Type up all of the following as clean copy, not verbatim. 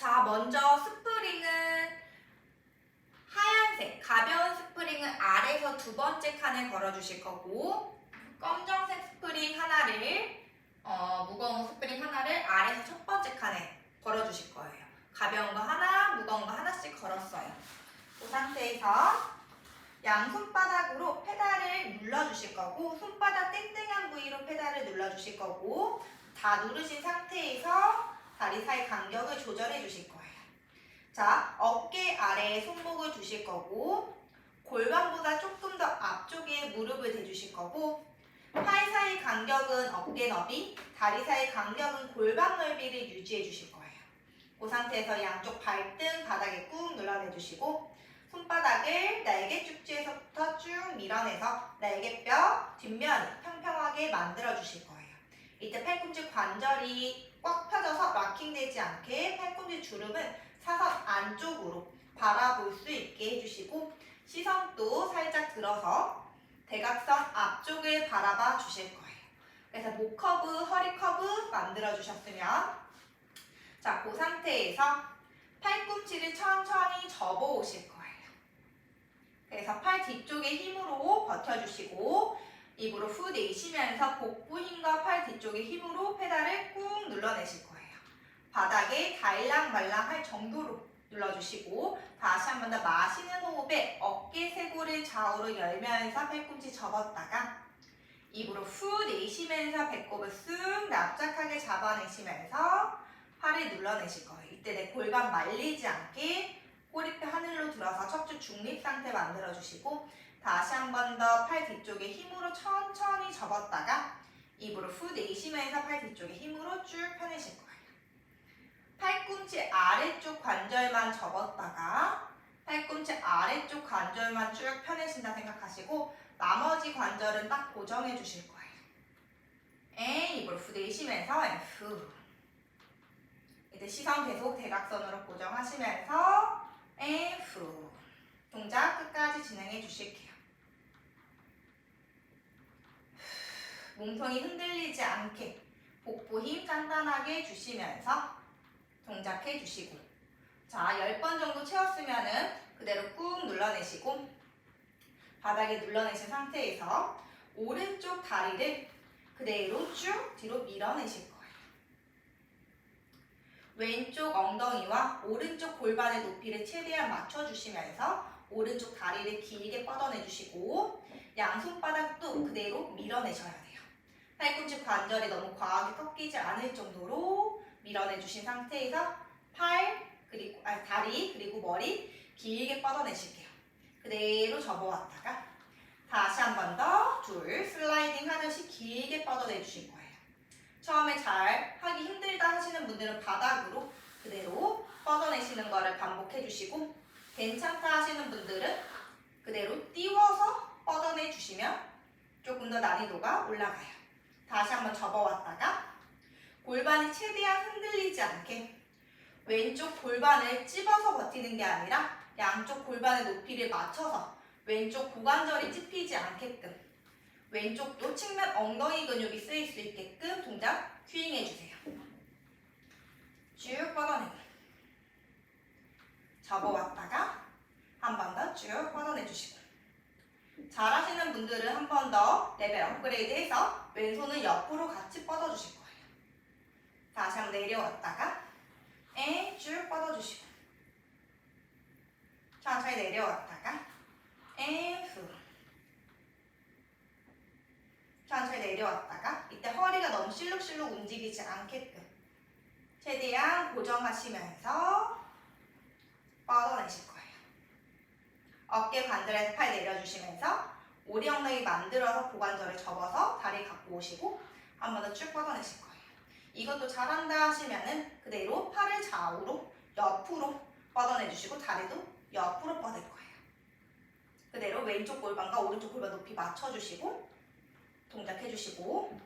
자, 먼저 스프링은 하얀색, 가벼운 스프링은 아래에서 두 번째 칸에 걸어주실 거고, 검정색 스프링 하나를, 무거운 스프링 하나를 아래에서 첫 번째 칸에 걸어주실 거예요. 가벼운 거 하나, 무거운 거 하나씩 걸었어요. 그 상태에서 양손바닥으로 페달을 눌러주실 거고, 손바닥 땡땡한 부위로 페달을 눌러주실 거고, 다 누르신 상태에서 다리 사이 간격을 조절해 주실 거예요. 자, 어깨 아래에 손목을 두실 거고, 골반보다 조금 더 앞쪽에 무릎을 대주실 거고, 팔 사이 간격은 어깨 너비, 다리 사이 간격은 골반 넓이를 유지해 주실 거예요. 그 상태에서 양쪽 발등 바닥에 꾹 눌러내주시고, 손바닥을 날개 축지에서부터 쭉 밀어내서 날개뼈 뒷면이 평평하게 만들어 주실 거예요. 이때 팔꿈치 관절이 꽉 펴져서 락킹되지 않게 팔꿈치 주름은 사선 안쪽으로 바라볼 수 있게 해주시고, 시선도 살짝 들어서 대각선 앞쪽을 바라봐 주실 거예요. 그래서 목 커브, 허리 커브 만들어 주셨으면, 자, 그 상태에서 팔꿈치를 천천히 접어 오실 거예요. 그래서 팔 뒤쪽에 힘으로 버텨주시고, 입으로 후 내쉬면서 복부 힘과 팔 뒤쪽의 힘으로 페달을 꾹 눌러내실 거예요. 바닥에 달랑말랑 할 정도로 눌러주시고, 다시 한 번 더 마시는 호흡에 어깨 쇄골을 좌우로 열면서 팔꿈치 접었다가, 입으로 후 내쉬면서 배꼽을 쑥 납작하게 잡아내시면서 팔을 눌러내실 거예요. 이때 내 골반 말리지 않게 꼬리뼈 하늘로 들어서 척추 중립 상태 만들어주시고, 다시 한 번 더 팔 뒤쪽에 힘으로 천천히 접었다가 입으로 후 내쉬면서 팔 뒤쪽에 힘으로 쭉 펴내실 거예요. 팔꿈치 아래쪽 관절만 접었다가 팔꿈치 아래쪽 관절만 쭉 펴내신다 생각하시고, 나머지 관절은 딱 고정해 주실 거예요. 입으로 후 내쉬면서 후. 이제 시선 계속 대각선으로 고정하시면서 후. 동작 끝까지 진행해 주실게요. 몸통이 흔들리지 않게 복부 힘 단단하게 주시면서 동작해 주시고, 자, 10번 정도 채웠으면은 그대로 꾹 눌러내시고, 바닥에 눌러내신 상태에서 오른쪽 다리를 그대로 쭉 뒤로 밀어내실 거예요. 왼쪽 엉덩이와 오른쪽 골반의 높이를 최대한 맞춰주시면서 오른쪽 다리를 길게 뻗어내주시고, 양손바닥도 그대로 밀어내셔야 돼요. 팔꿈치 관절이 너무 과하게 꺾이지 않을 정도로 밀어내주신 상태에서 다리 그리고 머리 길게 뻗어내실게요. 그대로 접어왔다가 다시 한 번 더 둘 슬라이딩 하듯이 길게 뻗어내주실 거예요. 처음에 잘 하기 힘들다 하시는 분들은 바닥으로 그대로 뻗어내시는 거를 반복해 주시고, 괜찮다 하시는 분들은 그대로 띄워서 뻗어내 주시면 조금 더 난이도가 올라가요. 다시 한번 접어왔다가 골반이 최대한 흔들리지 않게 왼쪽 골반을 찝어서 버티는 게 아니라 양쪽 골반의 높이를 맞춰서 왼쪽 고관절이 찝히지 않게끔, 왼쪽도 측면 엉덩이 근육이 쓰일 수 있게끔 동작 큐잉해주세요. 쭉 뻗어내고 접어왔다가 한 번 더 쭉 뻗어내주시고, 잘하시는 분들은 한 번 더 레벨 업그레이드해서 왼손은 옆으로 같이 뻗어주실 거예요. 다시 한번 내려왔다가 쭉 뻗어주시고, 천천히 내려왔다가 후. 천천히 내려왔다가 이때 허리가 너무 실룩실룩 움직이지 않게끔 최대한 고정하시면서 뻗어내실 거예요. 어깨 관절에서 팔 내려주시면서 오리 엉덩이 만들어서 고관절을 접어서 다리 갖고 오시고 한 번 더 쭉 뻗어내실 거예요. 이것도 잘한다 하시면은 그대로 팔을 좌우로 옆으로 뻗어내주시고 다리도 옆으로 뻗을 거예요. 그대로 왼쪽 골반과 오른쪽 골반 높이 맞춰주시고 동작해주시고,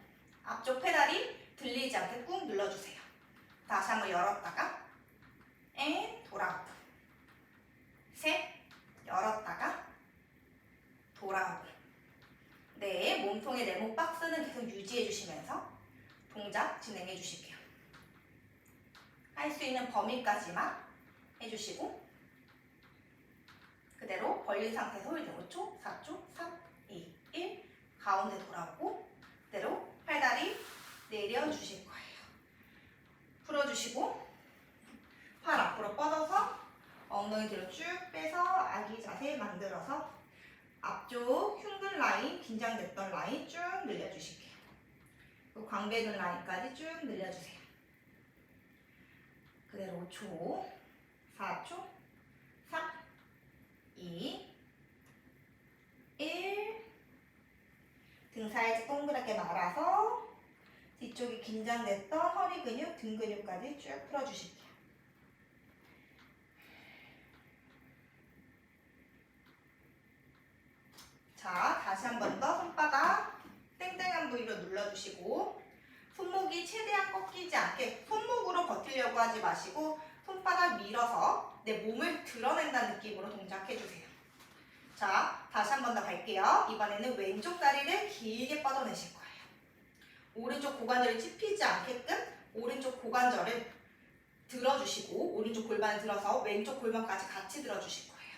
앞쪽 페달이 들리지 않게 꾹 눌러주세요. 다시 한번 열었다가 돌아오고, 셋, 열었다가 돌아오고. 네, 몸통의 네모 박스는 계속 유지해주시면서 동작 진행해주실게요. 할 수 있는 범위까지만 해주시고 그대로 벌린 상태에서 홀딩 5초, 4초, 3, 2, 1 가운데 돌아오고 그대로 팔다리 내려주실 거예요. 풀어주시고 팔 앞으로 뻗어서 엉덩이 뒤로 쭉 빼서 아기 자세 만들어서 앞쪽 흉근 라인, 긴장됐던 라인 쭉 늘려주실게요. 광배근 라인까지 쭉 늘려주세요. 그대로 5초, 4초, 3, 2, 1 등 살짝 동그랗게 말아서 뒤쪽이 긴장됐던 허리 근육, 등 근육까지 쭉 풀어주실게요. 자, 다시 한 번 더 손바닥 땡땡한 부위로 눌러주시고 손목이 최대한 꺾이지 않게 손목으로 버티려고 하지 마시고 손바닥 밀어서 내 몸을 드러낸다는 느낌으로 동작해주세요. 자, 다시 한 번 더 갈게요. 이번에는 왼쪽 다리를 길게 뻗어내실 거예요. 오른쪽 고관절이 찝히지 않게끔 오른쪽 고관절을 들어주시고 오른쪽 골반을 들어서 왼쪽 골반까지 같이 들어주실 거예요.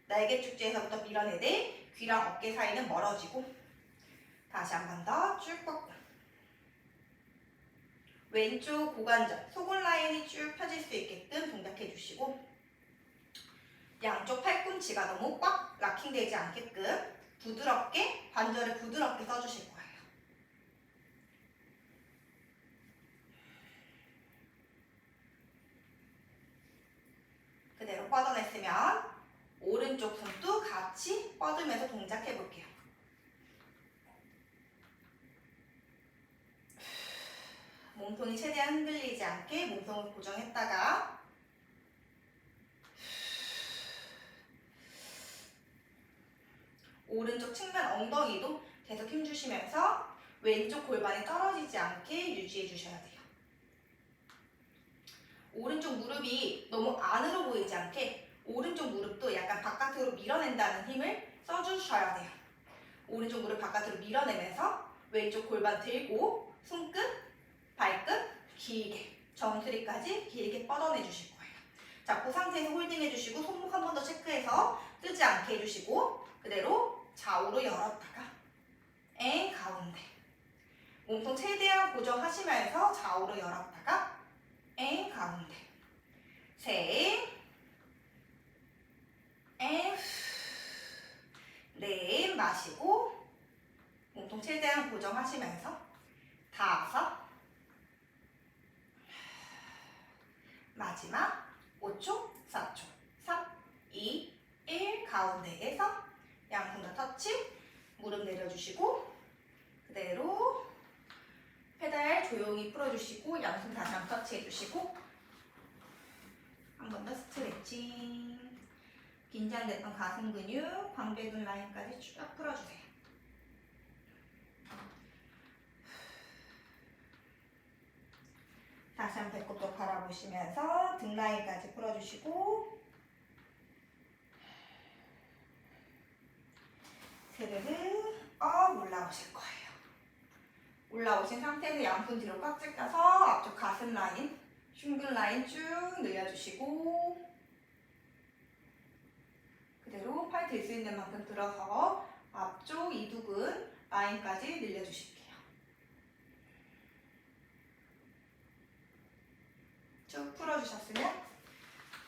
날개 축지에서부터 밀어내되 귀랑 어깨 사이는 멀어지고 다시 한 번 더 쭉 뻗고 왼쪽 고관절, 속옷 라인이 쭉 펴질 수 있게끔 동작해 주시고 양쪽 팔꿈치가 너무 꽉 락킹되지 않게끔 부드럽게 관절을 부드럽게 써주실 거예요. 그대로 뻗어냈으면 오른쪽 손도 같이 뻗으면서 동작해 볼게요. 몸통이 최대한 흔들리지 않게 몸통을 고정했다가 오른쪽 측면 엉덩이도 계속 힘주시면서 왼쪽 골반이 떨어지지 않게 유지해 주셔야 돼요. 오른쪽 무릎이 너무 안으로 보이지 않게 오른쪽 무릎도 약간 바깥으로 밀어낸다는 힘을 써주셔야 돼요. 오른쪽 무릎 바깥으로 밀어내면서 왼쪽 골반 들고 손끝, 발끝 길게 정수리까지 길게 뻗어내 주실 거예요. 자, 그 상태에서 홀딩 해주시고 손목 한 번 더 체크해서 뜨지 않게 해주시고 그대로 좌우로 열었다가 엥 가운데 몸통 최대한 고정하시면서 좌우로 열었다가 엥 가운데 셋, 엥, 넷 마시고 몸통 최대한 고정하시면서 다섯, 마지막 5초, 4초, 3, 2, 1 가운데에서 양손 다 터치, 무릎 내려주시고 그대로 페달 조용히 풀어주시고 양손 다시 한번 터치해주시고 한 번 더 스트레칭. 긴장됐던 가슴 근육, 광배근 라인까지 쭉 풀어주세요. 다시 한번 배꼽도 바라보시면서 등 라인까지 풀어주시고 스르르 올라오실 거예요. 올라오신 상태에서 양손 뒤로 꽉 찢겨서 앞쪽 가슴 라인, 흉근 라인 쭉 늘려주시고 그대로 팔 들 수 있는 만큼 들어서 앞쪽 이두근 라인까지 늘려주실게요. 쭉 풀어주셨으면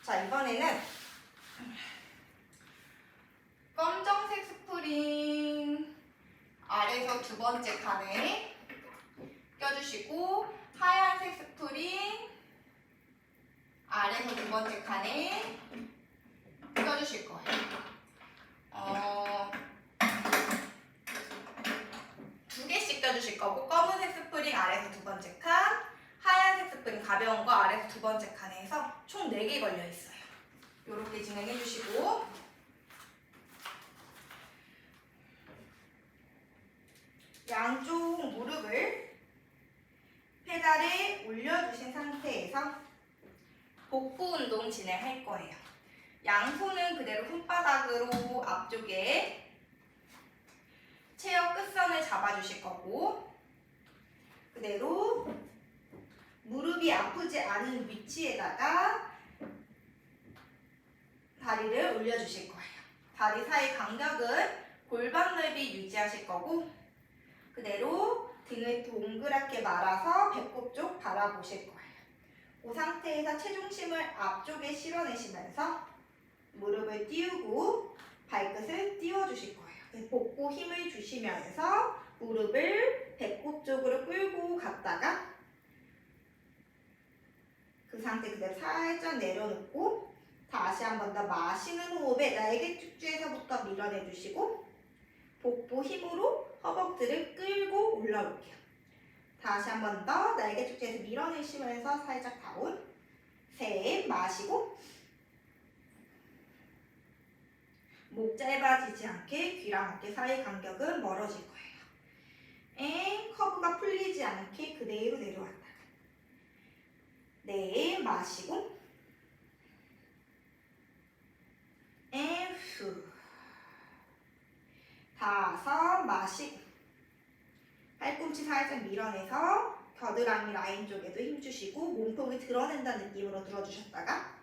자, 이번에는 검정색 스프링 아래에서 두 번째 칸에 껴주시고 하얀색 스프링 아래에서 두 번째 칸에 껴주실 거예요. 두 개씩 껴주실 거고 검은색 스프링 아래에서 두 번째 칸, 하얀색 스프링 가벼운 거 아래에서 두 번째 칸에 해서 총 4개 걸려 있어요. 이렇게 진행해 주시고 양쪽 무릎을 페달에 올려주신 상태에서 복부 운동 진행할 거예요. 양손은 그대로 손바닥으로 앞쪽에 체어 끝선을 잡아주실 거고 그대로 무릎이 아프지 않은 위치에다가 다리를 올려주실 거예요. 다리 사이 간격은 골반 넓이 유지하실 거고 그대로 등을 동그랗게 말아서 배꼽 쪽 바라보실 거예요. 그 상태에서 체중심을 앞쪽에 실어내시면서 무릎을 띄우고 발끝을 띄워주실 거예요. 복부 힘을 주시면서 무릎을 배꼽 쪽으로 끌고 갔다가 그 상태 그대로 살짝 내려놓고 다시 한 번 더 마시는 호흡에 날개 축주에서부터 밀어내주시고 복부 힘으로 허벅지를 끌고 올라올게요. 다시 한 번 더 날개 축주에서 밀어내시면서 살짝 다운. 셋, 마시고 목 짧아지지 않게 귀랑 어깨 사이 간격은 멀어질 거예요. 커브가 풀리지 않게 그대로 내려왔다가 네, 마시고 후 다섯, 마시고 팔꿈치 살짝 밀어내서 겨드랑이 라인 쪽에도 힘주시고 몸통을 드러낸다는 느낌으로 들어주셨다가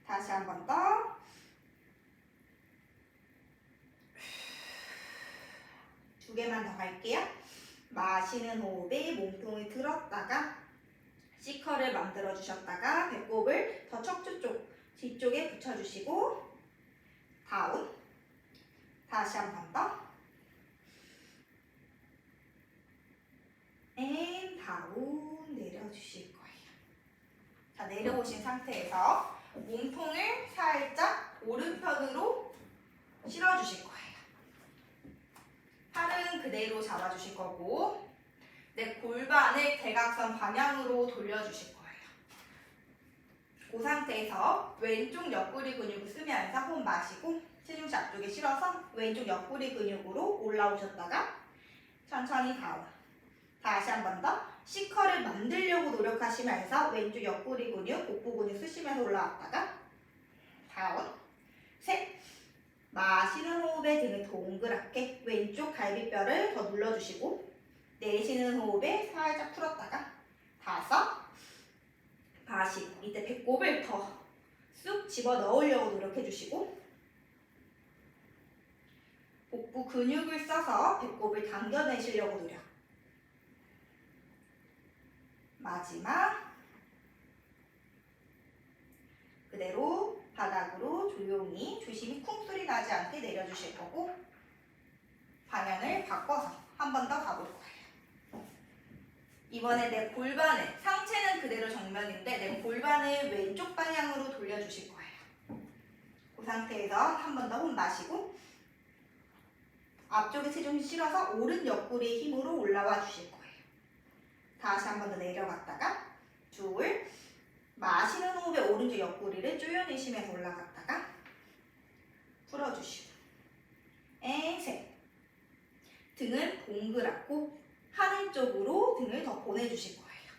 다시 한 번 더 두 개만 더 갈게요. 마시는 호흡에 몸통을 들었다가 C컬을 만들어 주셨다가 배꼽을 더 척추 쪽 뒤쪽에 붙여주시고 다운. 다시 한 번 더 다운 내려주실 거예요. 자, 내려오신 상태에서 몸통을 살짝 오른편으로 실어주실 거예요. 팔은 그대로 잡아주실 거고 내 골반을 대각선 방향으로 돌려주실 거예요. 그 상태에서 왼쪽 옆구리 근육을 쓰면서 호흡 마시고 체중시 앞쪽에 실어서 왼쪽 옆구리 근육으로 올라오셨다가 천천히 다운. 다시 한 번 더 C컬을 만들려고 노력하시면서 왼쪽 옆구리 근육, 복부 근육 쓰시면서 올라왔다가 다운. 셋. 마시는 호흡에 등을 동그랗게 왼쪽 갈비뼈를 더 눌러주시고 내쉬는 호흡에 살짝 풀었다가 다섯. 마시고 이때 배꼽을 더 쑥 집어 넣으려고 노력해주시고 복부 근육을 써서 배꼽을 당겨내시려고 노력. 마지막 그대로 바닥으로 조용히 조심히 쿵 소리 나지 않게 내려주실 거고 방향을 바꿔서 한 번 더 가볼 거예요. 이번에 내 골반을 상체는 그대로 정면인데 내 골반을 왼쪽 방향으로 돌려주실 거예요. 그 상태에서 한 번 더 호흡 마시고 앞쪽에 체중이 실어서 오른 옆구리의 힘으로 올라와 주실 거예요. 다시 한 번 더 내려갔다가 둘. 마시는 호흡에 오른쪽 옆구리를 조여내시면서 올라갔다가 풀어주시고 셋. 등은 동그랗고 하늘 쪽으로 등을 더 보내주실 거예요.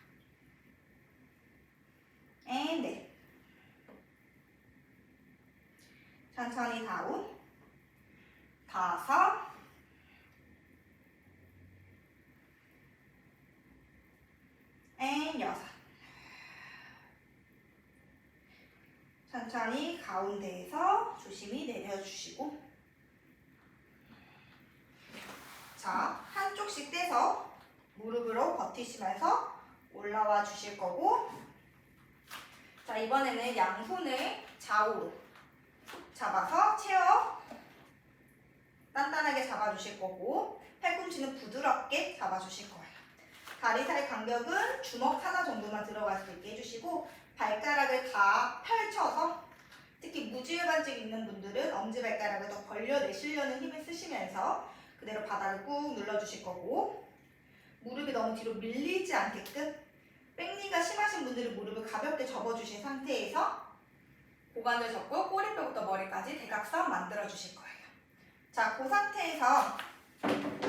넷. 천천히 다운. 다섯. 여섯. 천천히 가운데에서 조심히 내려주시고 자, 한쪽씩 떼서 무릎으로 버티시면서 올라와 주실 거고 자, 이번에는 양손을 좌우로 잡아서 체어 단단하게 잡아주실 거고 팔꿈치는 부드럽게 잡아주실 거예요. 다리 사이 간격은 주먹 하나 정도만 들어갈 수 있게 해주시고 발가락을 다 펼쳐서 특히 무지혈반증 있는 분들은 엄지발가락을 더 벌려내시려는 힘을 쓰시면서 그대로 바닥을 꾹 눌러주실 거고 무릎이 너무 뒤로 밀리지 않게끔 백니가 심하신 분들은 무릎을 가볍게 접어주신 상태에서 고관을 접고 꼬리뼈부터 머리까지 대각선 만들어주실 거예요. 자, 그 상태에서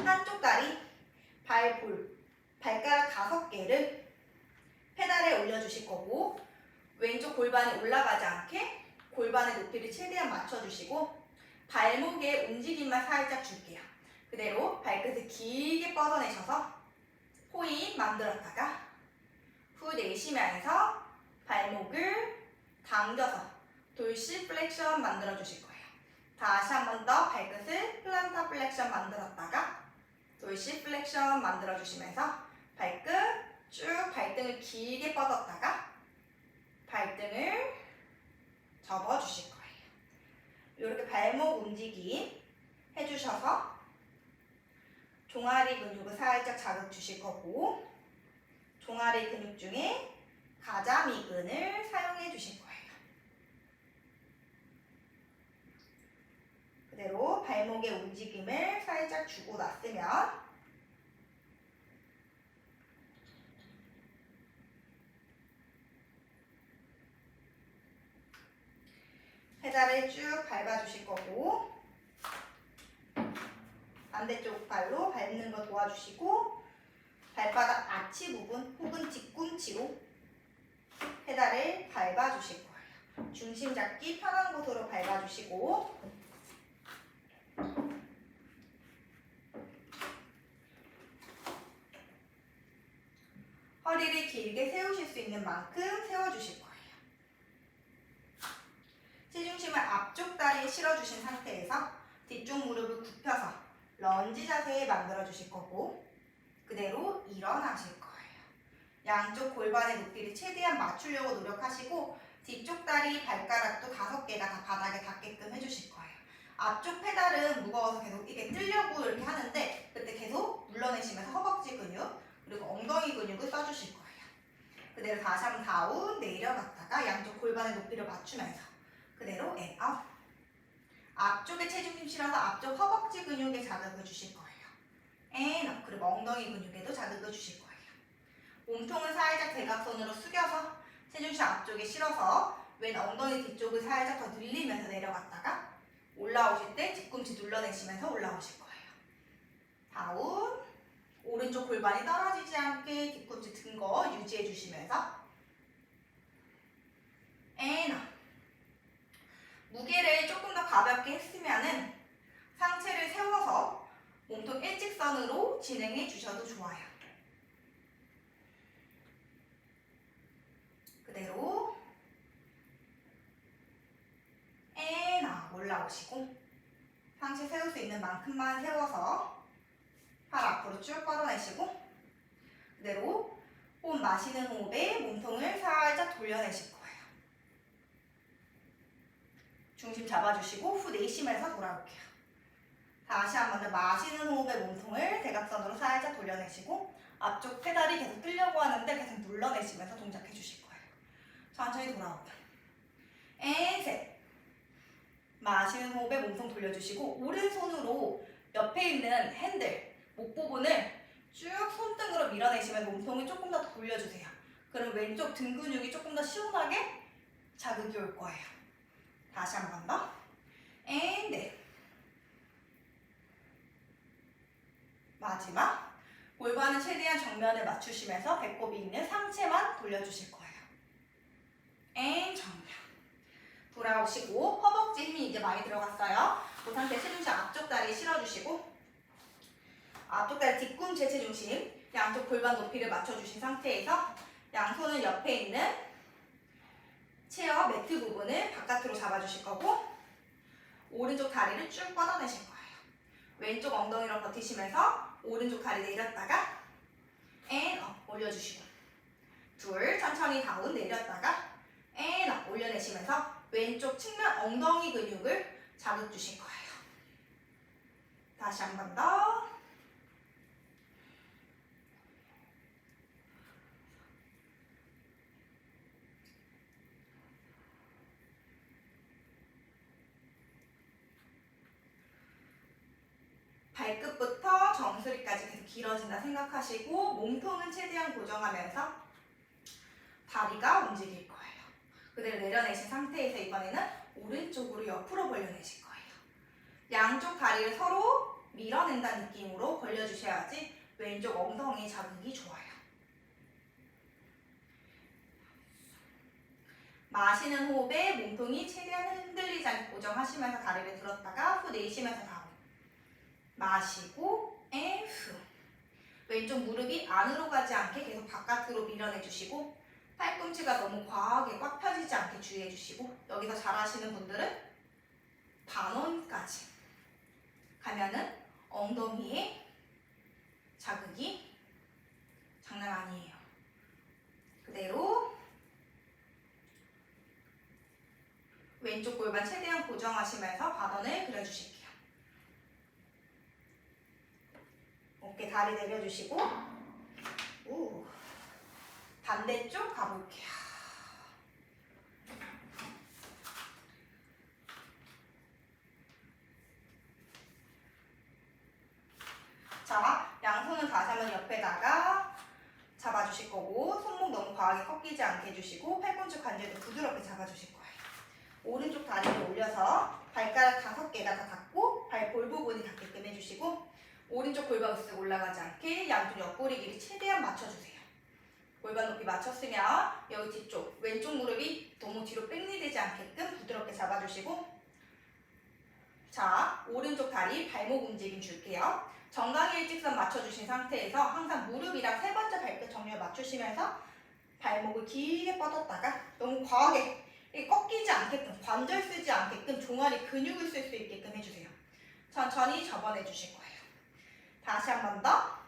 한쪽 다리, 발가락 5개를 페달에 올려주실 거고 왼쪽 골반이 올라가지 않게 골반의 높이를 최대한 맞춰주시고 발목에 움직임만 살짝 줄게요. 그대로 발끝을 길게 뻗어내셔서 포인 만들었다가 후 내쉬면서 발목을 당겨서 돌시 플렉션 만들어 주실 거예요. 다시 한 번 더 발끝을 플란타 플렉션 만들었다가 돌시 플렉션 만들어 주시면서 발끝 쭉 발등을 길게 뻗었다가 발등을 접어 주실 거예요. 이렇게 발목 움직임 해주셔서 종아리 근육을 살짝 자극 주실 거고 종아리 근육 중에 가자미근을 사용해 주실 거예요. 그대로 발목의 움직임을 살짝 주고 놨으면 페달을 쭉 밟아주실 거고 반대쪽 발로 밟는 거 도와주시고 발바닥 아치 부분 혹은 뒤꿈치로 페달을 밟아주실 거예요. 중심 잡기 편한 곳으로 밟아주시고 허리를 길게 세우실 수 있는 만큼 세워주실 거예요. 체중심을 앞쪽 다리에 실어주신 상태에서 뒤쪽 무릎을 굽혀서 런지 자세에 만들어주실 거고 그대로 일어나실 거예요. 양쪽 골반의 높이를 최대한 맞추려고 노력하시고 뒤쪽 다리 발가락도 5개가 다 바닥에 닿게끔 해주실 거예요. 앞쪽 페달은 무거워서 계속 이게 뜨려고 이렇게 하는데 그때 계속 물러내시면서 허벅지 근육 그리고 엉덩이 근육을 써주실 거예요. 그대로 다시 한번 다운 내려갔다가 양쪽 골반의 높이를 맞추면서 그대로 앤 아웃. 앞쪽에 체중심 실어서 앞쪽 허벅지 근육에 자극을 주실 거예요. 앤 아웃. 그리고 엉덩이 근육에도 자극을 주실 거예요. 몸통을 살짝 대각선으로 숙여서 체중심 앞쪽에 실어서 왼 엉덩이 뒤쪽을 살짝 더 늘리면서 내려갔다가 올라오실 때 뒤꿈치 눌러내시면서 올라오실 거예요. 다운. 오른쪽 골반이 떨어지지 않게 뒤꿈치 든 거 유지해 주시면서 앤 아웃. 무게를 조금 더 가볍게 했으면은 상체를 세워서 몸통 일직선으로 진행해 주셔도 좋아요. 그대로 앤 아웃 올라오시고 상체 세울 수 있는 만큼만 세워서 팔 앞으로 쭉 뻗어내시고 그대로 호흡 마시는 호흡에 몸통을 살짝 돌려내실 거예요. 중심 잡아주시고 후 내쉬면서 돌아올게요. 다시 한 번 더 마시는 호흡에 몸통을 대각선으로 살짝 돌려내시고 앞쪽 페달이 계속 뜨려고 하는데 계속 눌러내시면서 동작해 주실 거예요. 천천히 돌아오고 앤 셋. 마시는 호흡에 몸통 돌려주시고 오른손으로 옆에 있는 핸들 목 부분을 쭉 손등으로 밀어내시면 몸통을 조금 더 돌려주세요. 그럼 왼쪽 등 근육이 조금 더 시원하게 자극이 올 거예요. 다시 한 번 더. 앤 넷. 마지막. 골반은 최대한 정면에 맞추시면서 배꼽이 있는 상체만 돌려주실 거예요. 앤 정면. 돌아오시고 허벅지 힘이 이제 많이 들어갔어요. 그 상태 체중심 앞쪽 다리 실어주시고 앞쪽 다리 뒤꿈치에 체중심 양쪽 골반 높이를 맞춰주신 상태에서 양손은 옆에 있는 체어 매트 부분을 바깥으로 잡아주실 거고 오른쪽 다리를 쭉 뻗어내실 거예요. 왼쪽 엉덩이로 버티시면서 오른쪽 다리 내렸다가 앤 업 올려주시고 둘 천천히 다운 내렸다가 앤 업 올려내시면서 왼쪽 측면 엉덩이 근육을 자극 주실 거예요. 다시 한 번 더. 발끝부터 정수리까지 계속 길어진다 생각하시고 몸통은 최대한 고정하면서 다리가 움직일 거예요. 그대로 내려내신 상태에서 이번에는 오른쪽으로 옆으로 벌려내실 거예요. 양쪽 다리를 서로 밀어낸다는 느낌으로 벌려주셔야지 왼쪽 엉덩이 자극이 좋아요. 마시는 호흡에 몸통이 최대한 흔들리지 않게 고정하시면서 다리를 들었다가 후 내쉬면서 다운. 마시고 앤 후. 왼쪽 무릎이 안으로 가지 않게 계속 바깥으로 밀어내 주시고 팔꿈치가 너무 과하게 꽉 펴지지 않게 주의해 주시고 여기서 잘하시는 분들은 반원까지 가면은 엉덩이에 자극이 장난 아니에요. 그대로 왼쪽 골반 최대한 고정하시면서 반원을 그려주실게요. 어깨 다리 내려주시고 반대쪽 가볼게요. 자, 양손은 다시 한번 옆에다가 잡아주실 거고 손목 너무 과하게 꺾이지 않게 해주시고 팔꿈치 관절도 부드럽게 잡아주실 거예요. 오른쪽 다리를 올려서 발가락 5개가 다 닿고 발볼 부분이 닿게끔 해주시고 오른쪽 골반 으쓱 올라가지 않게 양쪽 옆구리 길이 최대한 맞춰주세요. 골반 높이 맞췄으면 여기 뒤쪽 왼쪽 무릎이 너무 뒤로 뺑리되지 않게끔 부드럽게 잡아주시고 자, 오른쪽 다리 발목 움직임 줄게요. 정강이 일직선 맞춰주신 상태에서 항상 무릎이랑 3번째 발끝 정렬 맞추시면서 발목을 길게 뻗었다가 너무 과하게 꺾이지 않게끔 관절 쓰지 않게끔 종아리 근육을 쓸 수 있게끔 해주세요. 천천히 접어내 주실 거예요. 다시 한 번 더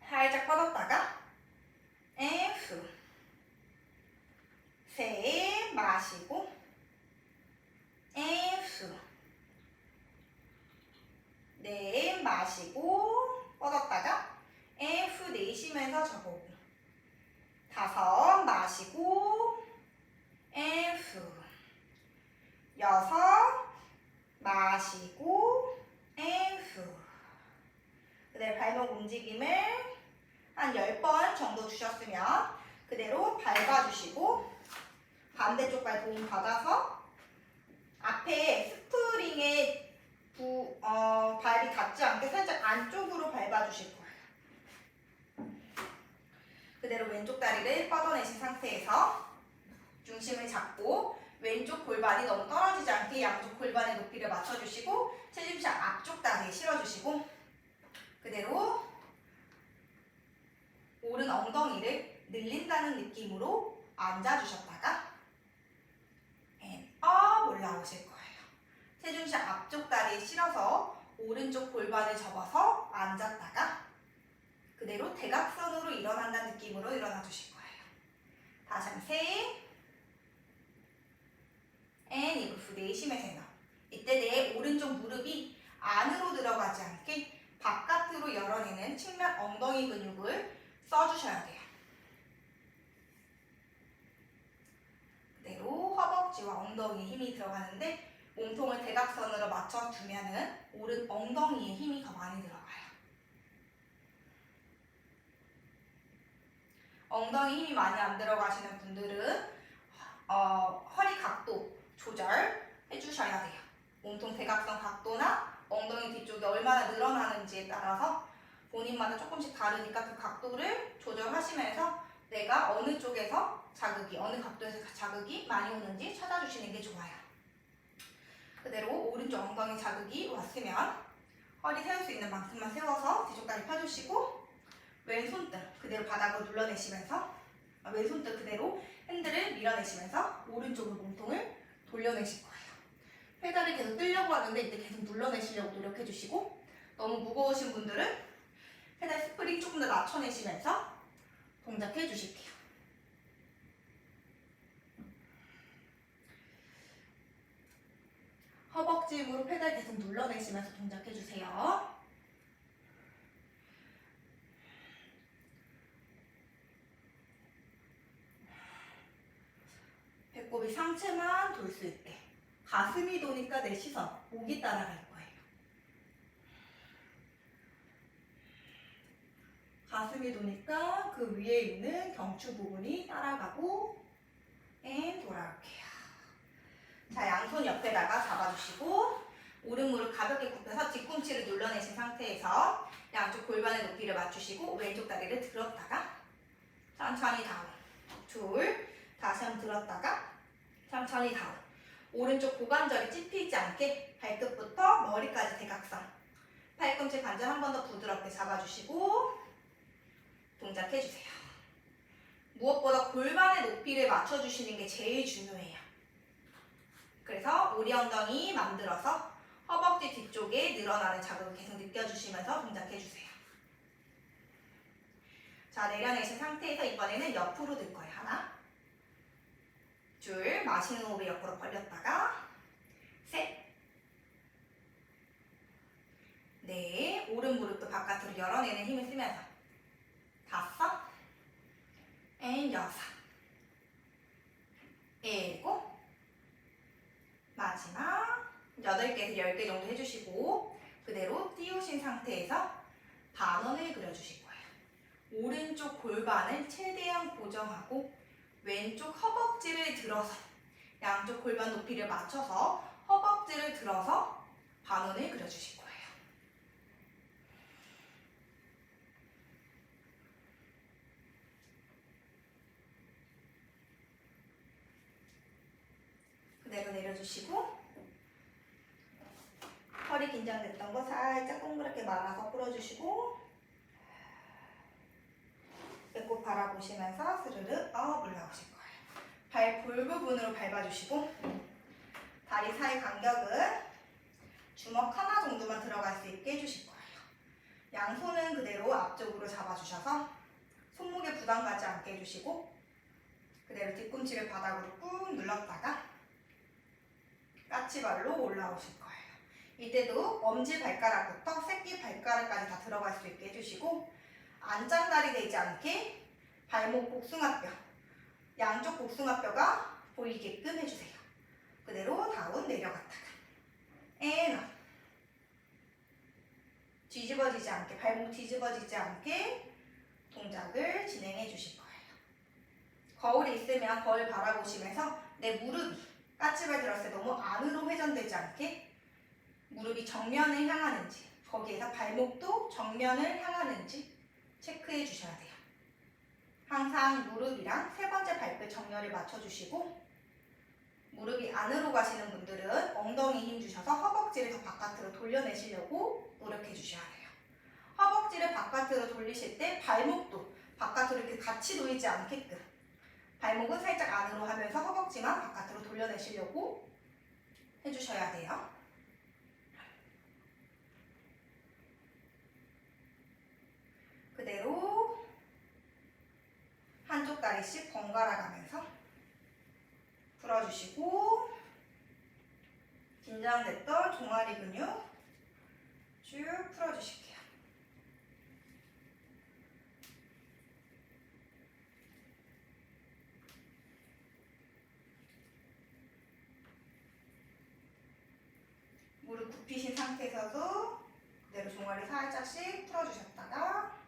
살짝 뻗었다가 후 셋 마시고 후 넷 마시고 뻗었다가 후 내쉬면서 접어오고 5 마시고 후 6 마시고 후 그대로 발목 움직임을 한 10번 정도 주셨으면 그대로 밟아주시고 반대쪽 발 도움 받아서 앞에 스프링에 발이 닿지 않게 살짝 안쪽으로 밟아주실 거예요. 그대로 왼쪽 다리를 뻗어내신 상태에서 중심을 잡고 왼쪽 골반이 너무 떨어지지 않게 양쪽 골반의 높이를 맞춰주시고 체중심 앞쪽 다리에 실어주시고 그대로 오른 엉덩이를 늘린다는 느낌으로 앉아주셨다가 올라오실 거예요. 체중심 앞쪽 다리에 실어서 오른쪽 골반을 접어서 앉았다가 그대로 대각선으로 일어난다는 느낌으로 일어나 주실 거예요. 다시 한번 셋 이거 후 내쉬면서 해놔. 이때 내 오른쪽 무릎이 안으로 들어가지 않게 바깥으로 열어내는 측면 엉덩이 근육을 써주셔야 돼요. 그대로 허벅지와 엉덩이에 힘이 들어가는데 몸통을 대각선으로 맞춰주면은 오른 엉덩이에 힘이 더 많이 들어가요. 엉덩이 힘이 많이 안 들어가시는 분들은 허리 각도 조절해 주셔야 돼요. 몸통 대각선 각도나 엉덩이 뒤쪽이 얼마나 늘어나는지에 따라서 본인마다 조금씩 다르니까 그 각도를 조절하시면서 내가 어느 쪽에서 자극이, 어느 각도에서 자극이 많이 오는지 찾아주시는 게 좋아요. 그대로 오른쪽 엉덩이 자극이 왔으면 허리 세울 수 있는 만큼만 세워서 뒤쪽 다리 펴주시고 왼손등 그대로 바닥을 눌러내시면서 왼손등 그대로 핸들을 밀어내시면서 오른쪽으로 몸통을 돌려내실 거예요. 페달을 계속 뜨려고 하는데 이때 계속 눌러내시려고 노력해주시고 너무 무거우신 분들은 페달 스프링 조금 더 낮춰내시면서 동작해 주실게요. 허벅지 힘으로 페달 계속 눌러내시면서 동작해 주세요. 배꼽이 상체만 돌 수 있게 가슴이 도니까 내 시선, 목이 따라갈 거예요. 가슴이 도니까 그 위에 있는 경추 부분이 따라가고 돌아올게요. 자, 양손 옆에다가 잡아주시고 오른 무릎 가볍게 굽혀서 뒤꿈치를 눌러내신 상태에서 양쪽 골반의 높이를 맞추시고 왼쪽 다리를 들었다가 천천히 다운 둘 다시 한번 들었다가 천천히 다운 오른쪽 고관절이 찝히지 않게 발끝부터 머리까지 대각선 팔꿈치 관절 한 번 더 부드럽게 잡아주시고 동작해주세요. 무엇보다 골반의 높이를 맞춰주시는 게 제일 중요해요. 그래서 오리 엉덩이 만들어서 허벅지 뒤쪽에 늘어나는 자극을 계속 느껴주시면서 동작해주세요. 자, 내려내신 상태에서 이번에는 옆으로 들 거예요. 하나, 둘, 마시는 호흡에 옆으로 벌렸다가 셋, 넷, 오른 무릎도 바깥으로 열어내는 힘을 쓰면서 다섯, 여섯, 일곱, 마지막 8개에서 10개 정도 해주시고 그대로 띄우신 상태에서 반원을 그려주실 거예요. 오른쪽 골반을 최대한 고정하고 왼쪽 허벅지를 들어서 양쪽 골반 높이를 맞춰서 허벅지를 들어서 반원을 그려주실 거예요. 그대로 내려주시고 허리 긴장됐던 거 살짝 동그랗게 말아서 풀어주시고 배꼽 바라보시면서 스르륵 올라오실 거예요. 발 볼 부분으로 밟아주시고 다리 사이 간격은 주먹 하나 정도만 들어갈 수 있게 해주실 거예요. 양손은 그대로 앞쪽으로 잡아주셔서 손목에 부담 가지 않게 해주시고 그대로 뒤꿈치를 바닥으로 꾹 눌렀다가 까치발로 올라오실 거예요. 이때도 엄지발가락부터 새끼발가락까지 다 들어갈 수 있게 해주시고 안짱다리 되지 않게 발목 복숭아뼈, 양쪽 복숭아뼈가 보이게끔 해주세요. 그대로 다운 내려갔다가 업, 뒤집어지지 않게, 발목 뒤집어지지 않게 동작을 진행해 주실 거예요. 거울이 있으면 거울 바라보시면서 내 무릎이 까치발 들었을 때 너무 안으로 회전되지 않게 무릎이 정면을 향하는지 거기에서 발목도 정면을 향하는지 체크해 주셔야 돼요. 항상 무릎이랑 세 번째 발끝 정렬을 맞춰주시고 무릎이 안으로 가시는 분들은 엉덩이 힘 주셔서 허벅지를 더 바깥으로 돌려내시려고 노력해 주셔야 돼요. 허벅지를 바깥으로 돌리실 때 발목도 바깥으로 이렇게 같이 놓이지 않게끔 발목은 살짝 안으로 하면서 허벅지만 바깥으로 돌려내시려고 해주셔야 돼요. 그대로 한쪽 다리씩 번갈아 가면서 풀어주시고 긴장됐던 종아리 근육 쭉 풀어주실게요. 무릎 굽히신 상태에서도 그대로 종아리 살짝씩 풀어주셨다가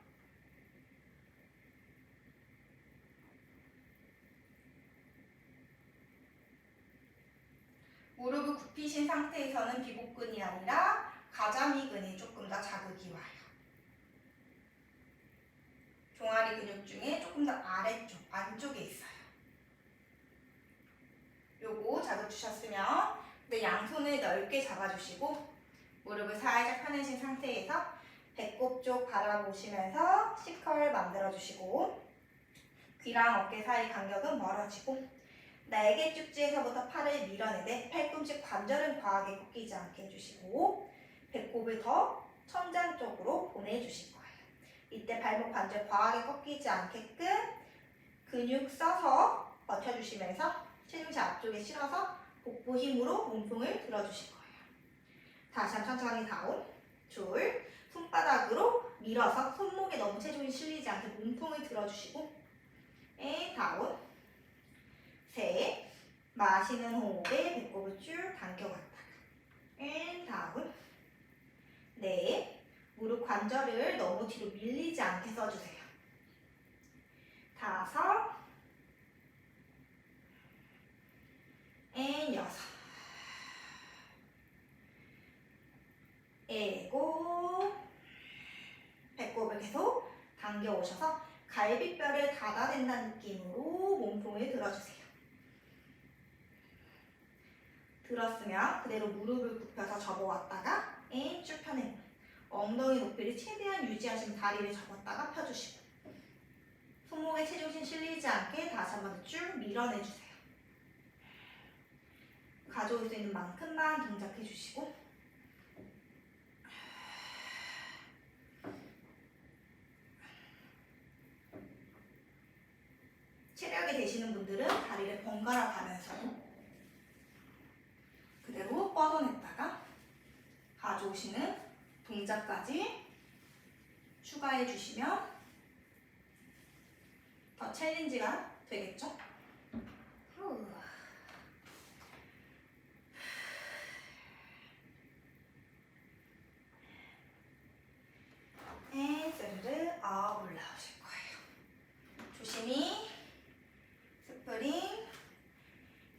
무릎을 굽히신 상태에서는 비복근이 아니라 가자미근이 조금 더 자극이 와요. 종아리 근육 중에 조금 더 아래쪽, 안쪽에 있어요. 요거 자극 주셨으면 내 양손을 넓게 잡아주시고 무릎을 살짝 펴내신 상태에서 배꼽 쪽 바라보시면서 C컬 만들어주시고 귀랑 어깨 사이 간격은 멀어지고 날개 쭉지에서부터 팔을 밀어내되 팔꿈치 관절은 과하게 꺾이지 않게 해주시고 배꼽을 더 천장 쪽으로 보내주실 거예요. 이때 발목 관절 과하게 꺾이지 않게끔 근육 써서 버텨주시면서 체중치 앞쪽에 실어서 복부 힘으로 몸통을 들어주실 거예요. 다시 한번 천천히 다운, 둘, 손바닥으로 밀어서 손목에 너무 체중이 실리지 않게 몸통을 들어주시고 다운, 셋, 마시는 호흡에 배꼽을 쭉 당겨갔다가 다운, 넷, 무릎 관절을 너무 뒤로 밀리지 않게 써주세요. 다섯, 여섯, 일곱, 배꼽을 계속 당겨 오셔서 갈비뼈를 닫아댄다는 느낌으로 몸통을 들어주세요. 들었으면 그대로 무릎을 굽혀서 접어왔다가 쭉 펴내고 엉덩이 높이를 최대한 유지하시면 다리를 접었다가 펴주시고 손목에 체중심 실리지 않게 다시 한 번 더 쭉 밀어내주세요. 가져올 수 있는 만큼만 동작해주시고 체력이 되시는 분들은 다리를 번갈아 가면서 그대로 뻗어냈다가 가져오시는 동작까지 추가해 주시면 더 챌린지가 되겠죠? 샌드 업 올라오실 거예요. 조심히 스프링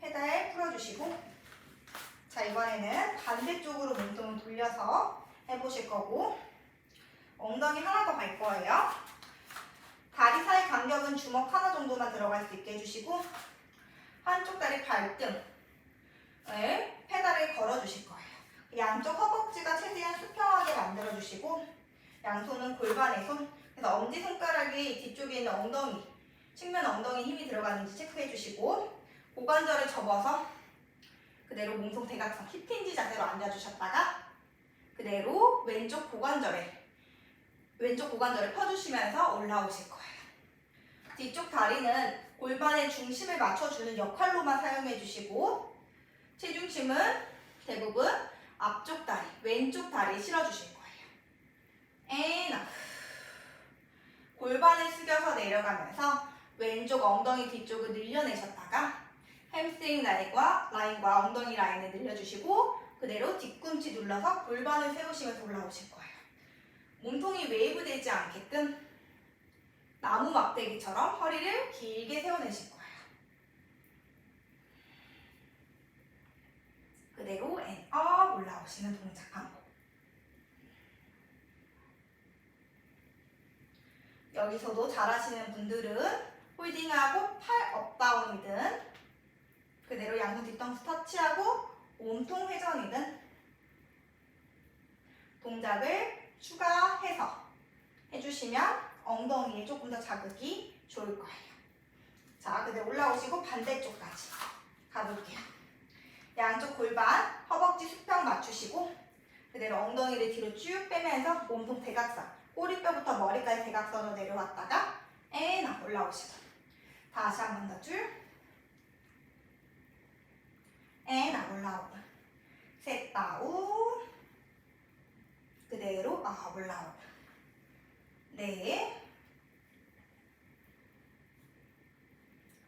페달 풀어주시고 자 이번에는 반대쪽으로 몸통을 돌려서 해보실 거고 엉덩이 하나 더 갈 거예요. 다리 사이 간격은 주먹 하나 정도만 들어갈 수 있게 해주시고 한쪽 다리 발등을 페달을 걸어주실 거예요. 양쪽 허벅지가 최대한 수평하게 만들어주시고 양손은 골반에 손, 그래서 엄지손가락이 뒤쪽에 있는 엉덩이, 측면 엉덩이 힘이 들어가는지 체크해주시고 고관절을 접어서 그대로 몸통 대각선 힙힌지 자세로 앉아주셨다가 그대로 왼쪽 고관절을 펴주시면서 올라오실 거예요. 뒤쪽 다리는 골반의 중심을 맞춰주는 역할로만 사용해주시고 체중심은 대부분 앞쪽 다리, 왼쪽 다리에 실어주실 거예요. 골반을 숙여서 내려가면서 왼쪽 엉덩이 뒤쪽을 늘려내셨다가 햄스트링 라인과 엉덩이 라인을 늘려주시고 그대로 뒤꿈치 눌러서 골반을 세우시면서 올라오실 거예요. 몸통이 웨이브 되지 않게끔 나무 막대기처럼 허리를 길게 세워내실 거예요. 그대로 앤업 올라오시는 동작 반복. 여기서도 잘하시는 분들은 홀딩하고 팔 업다운이든 그대로 양손 뒤통수 터치하고 몸통 회전이든 동작을 추가해서 해주시면 엉덩이에 조금 더 자극이 좋을 거예요. 자, 그대로 올라오시고 반대쪽까지 가볼게요. 양쪽 골반, 허벅지 수평 맞추시고 그대로 엉덩이를 뒤로 쭉 빼면서 몸통 대각선, 꼬리뼈부터 머리까지 대각선으로 내려왔다가 올라오시고 다시 한 번 더 쭉 올라오고 셋 다운 그대로 올라오고 네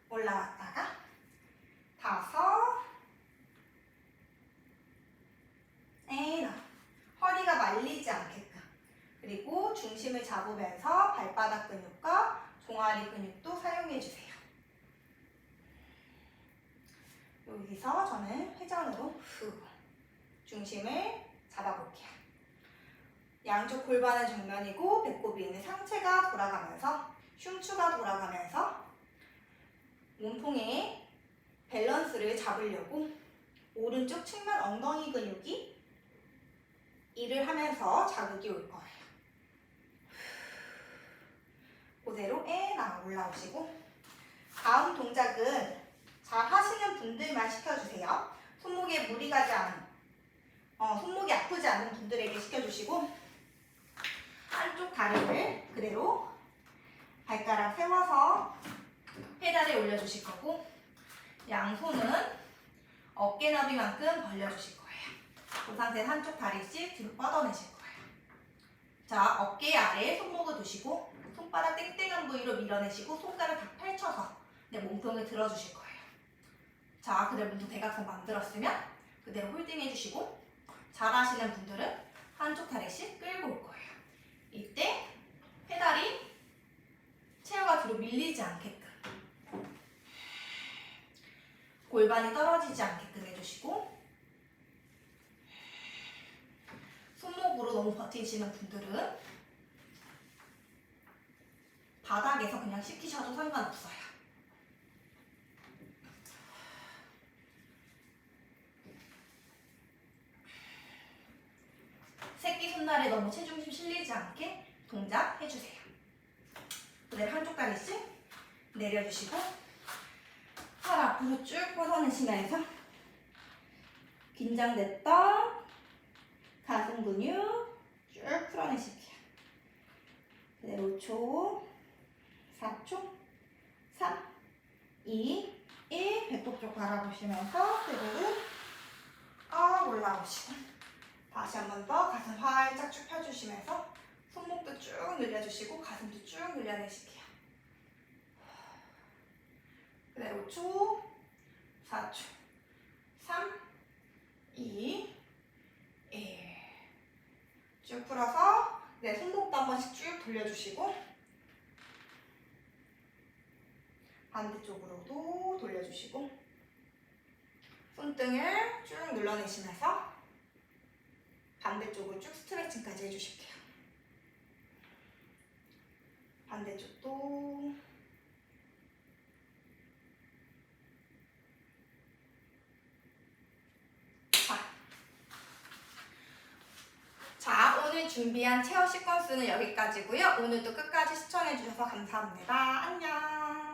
올라왔다가 다섯 허리가 말리지 않게끔 그리고 중심을 잡으면서 발바닥 근육과 종아리 근육도 사용해주세요. 여기서 저는 회전으로 중심을 잡아볼게요. 양쪽 골반은 정면이고 배꼽 위에는 상체가 돌아가면서 흉추가 돌아가면서 몸통의 밸런스를 잡으려고 오른쪽 측면 엉덩이 근육이 일을 하면서 자극이 올 거예요. 그대로 올라오시고 다음 동작은 잘 하시는 분들만 시켜주세요. 손목에 무리 가지 않은 손목이 아프지 않은 분들에게 시켜주시고 한쪽 다리를 그대로 발가락 세워서 페달에 올려주실 거고 양손은 어깨 너비만큼 벌려주실 거예요. 그 상태에서 한쪽 다리씩 뒤로 뻗어내실 거예요. 자, 어깨 아래에 손목을 두시고 손바닥 땡땡한 부위로 밀어내시고 손가락 다 펼쳐서 내 몸통을 들어주실 거예요. 자, 그대로 몸통 대각선 만들었으면 그대로 홀딩 해주시고 잘하시는 분들은 한쪽 다리씩 끌고 올 거예요. 이때 페달이 체어가 뒤로 밀리지 않게끔 골반이 떨어지지 않게끔 해주시고 손목으로 너무 버티시는 분들은 바닥에서 그냥 시키셔도 상관없어요. 새끼 손날에 너무 체중심 실리지 않게 동작 해주세요. 그대로 한쪽 다리씩 내려주시고 팔 앞으로 쭉 뻗어내시면서 긴장됐던 가슴 근육 쭉 풀어내실게요. 그대로 5초, 4초, 3, 2, 1. 배꼽 쪽 바라보시면서 그대로 올라오시고 다시 한 번 더 가슴 활짝 쭉 펴주시면서 손목도 쭉 늘려주시고 가슴도 쭉 늘려내실게요. 그대로 5초, 4초, 3, 2, 1. 쭉 풀어서 손목도 한 번씩 쭉 돌려주시고 반대쪽으로도 돌려주시고 손등을 쭉 눌러내시면서 반대쪽으로 쭉 스트레칭까지 해주실게요. 반대쪽도 자, 오늘 준비한 체어 시퀀스는 여기까지고요. 오늘도 끝까지 시청해주셔서 감사합니다. 안녕.